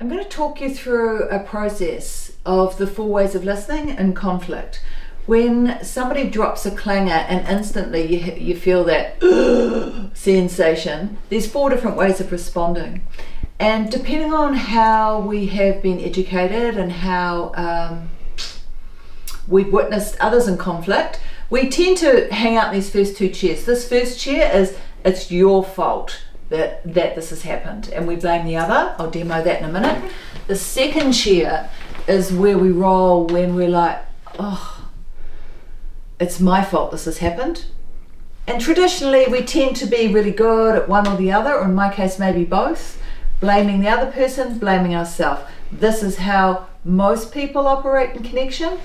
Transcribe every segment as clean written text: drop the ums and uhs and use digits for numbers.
I'm going to talk you through a process of the 4 ways of listening in conflict. When somebody drops a clanger and instantly you feel that sensation, there's 4 different ways of responding. And depending on how we have been educated and how we've witnessed others in conflict, we tend to hang out in these first 2 chairs. This first chair is, it's your fault that this has happened, and we blame the other. I'll demo that in a minute. The second chair is where we roll when we're like, oh, it's my fault this has happened. And traditionally we tend to be really good at one or the other, or in my case maybe both, blaming the other person, blaming ourselves. This is how most people operate in connection.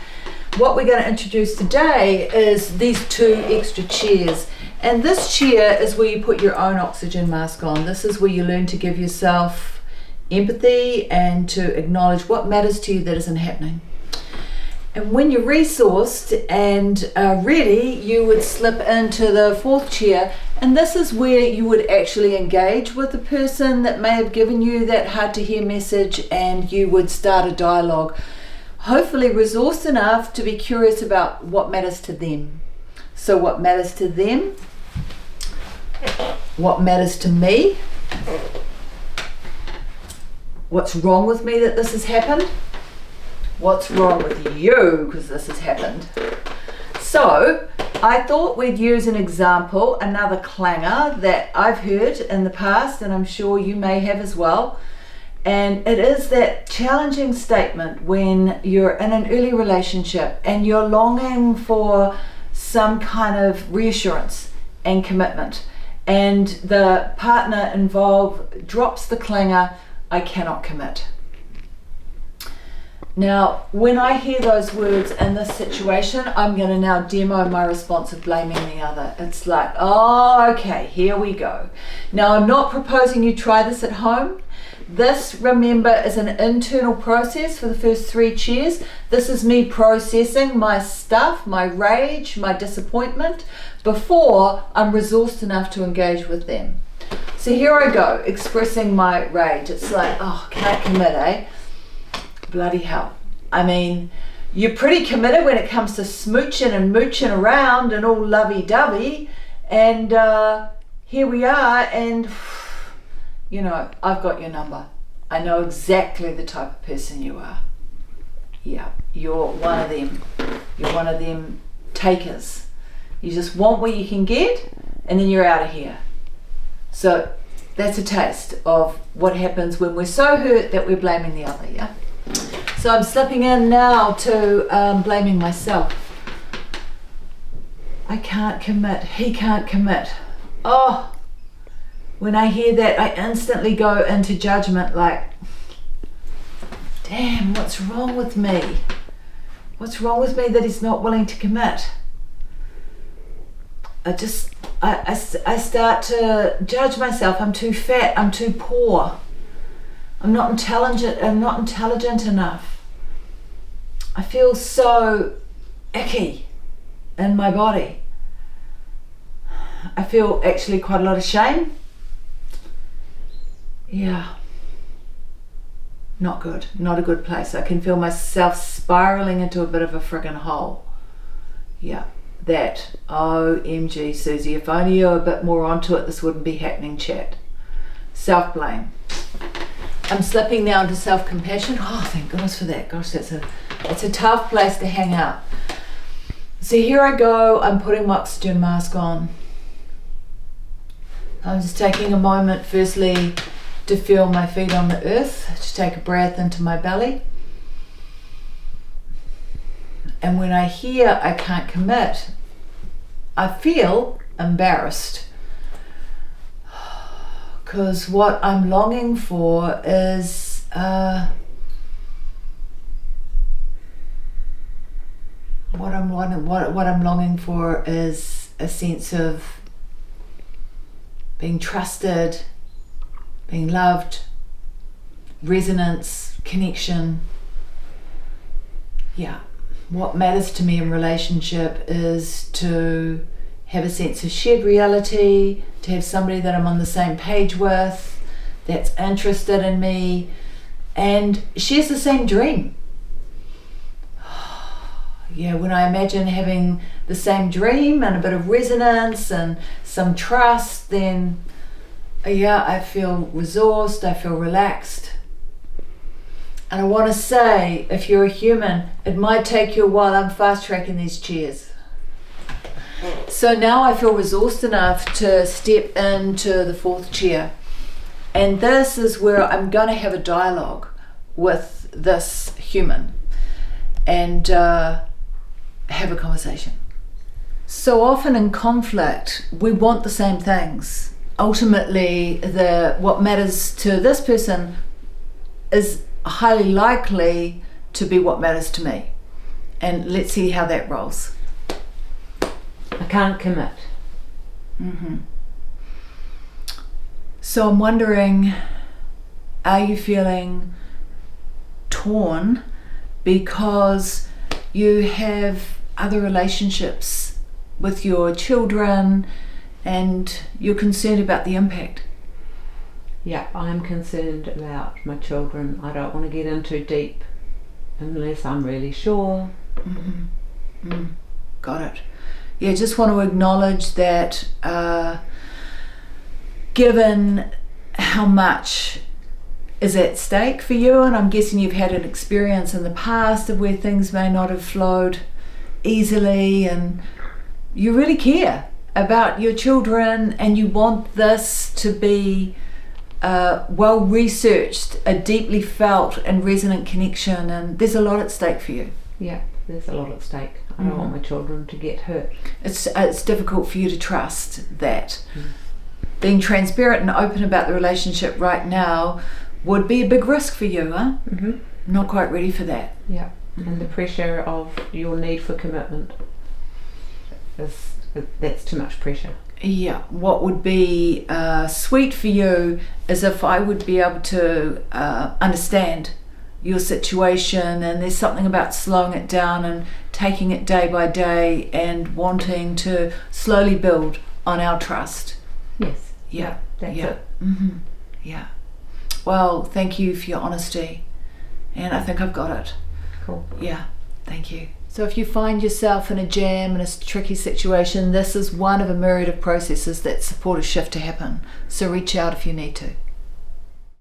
What we're going to introduce today is these 2 extra chairs. And this chair is where you put your own oxygen mask on. This is where you learn to give yourself empathy and to acknowledge what matters to you that isn't happening. And when you're resourced and ready, you would slip into the 4th chair. And this is where you would actually engage with the person that may have given you that hard to hear message, and you would start a dialogue. Hopefully resourced enough to be curious about what matters to them. So what matters to them? What matters to me? What's wrong with me that this has happened? What's wrong with you because this has happened? So I thought we'd use an example, another clanger that I've heard in the past, and I'm sure you may have as well. And it is that challenging statement when you're in an early relationship and you're longing for some kind of reassurance and commitment, and the partner involved drops the clanger, I cannot commit. Now, when I hear those words in this situation, I'm going to now demo my response of blaming the other. It's like, oh, okay, here we go. Now, I'm not proposing you try this at home. This, remember, is an internal process for the first 3 chairs. This is me processing my stuff, my rage, my disappointment, before I'm resourced enough to engage with them. So here I go, expressing my rage. It's like, oh, can't commit, eh? Bloody hell. I mean, you're pretty committed when it comes to smooching and mooching around and all lovey-dovey. And here we are, and you know, I've got your number. I know exactly the type of person you are. Yeah, you're one of them. You're one of them takers. You just want what you can get, and then you're out of here. So that's a taste of what happens when we're so hurt that we're blaming the other, yeah? So I'm slipping in now to blaming myself. I can't commit. He can't commit. Oh, when I hear that, I instantly go into judgment like, damn, what's wrong with me? What's wrong with me that he's not willing to commit? I start to judge myself. I'm too fat, I'm too poor. I'm not intelligent enough. I feel so icky in my body. I feel actually quite a lot of shame. Yeah, not good, not a good place. I can feel myself spiraling into a bit of a friggin' hole. Yeah, that, OMG Susie, if only you were a bit more onto it, this wouldn't be happening, chat. Self-blame. I'm slipping now into self-compassion. Oh, thank goodness for that. Gosh, it's a tough place to hang out. So here I go, I'm putting my oxygen mask on. I'm just taking a moment, firstly, to feel my feet on the earth, to take a breath into my belly. And when I hear I can't commit, I feel embarrassed. Because what I'm longing for is what I'm longing for is a sense of being trusted, being loved, resonance, connection. Yeah, what matters to me in relationship is to have a sense of shared reality, to have somebody that I'm on the same page with, that's interested in me, and shares the same dream. Yeah, when I imagine having the same dream and a bit of resonance and some trust, then yeah, I feel resourced, I feel relaxed. And I want to say, if you're a human, it might take you a while. I'm fast tracking these chairs. So now I feel resourced enough to step into the fourth chair. And this is where I'm going to have a dialogue with this human and have a conversation. So often in conflict, we want the same things. Ultimately, what matters to this person is highly likely to be what matters to me. And let's see how that rolls. I can't commit. Mm-hmm. So I'm wondering, are you feeling torn because you have other relationships with your children and you're concerned about the impact? Yeah, I'm concerned about my children. I don't want to get in too deep unless I'm really sure. Mm-hmm. Mm. Got it. Yeah, just want to acknowledge that given how much is at stake for you, and I'm guessing you've had an experience in the past of where things may not have flowed easily, and you really care about your children and you want this to be well researched, a deeply felt and resonant connection, and there's a lot at stake for you. Yeah, there's a lot at stake. I don't want my children to get hurt. It's difficult for you to trust that. Being transparent and open about the relationship right now would be a big risk for you, huh? Mm-hmm. Not quite ready for that. Yeah, and the pressure of your need for commitment that's too much pressure. Yeah, what would be sweet for you is if I would be able to understand your situation, and there's something about slowing it down and taking it day by day and wanting to slowly build on our trust. Yes. Yeah, that's yeah. it. Mm-hmm. Yeah. Well, thank you for your honesty, and I think I've got it. Cool. Yeah, thank you. So if you find yourself in a jam, in a tricky situation, this is one of a myriad of processes that support a shift to happen. So reach out if you need to.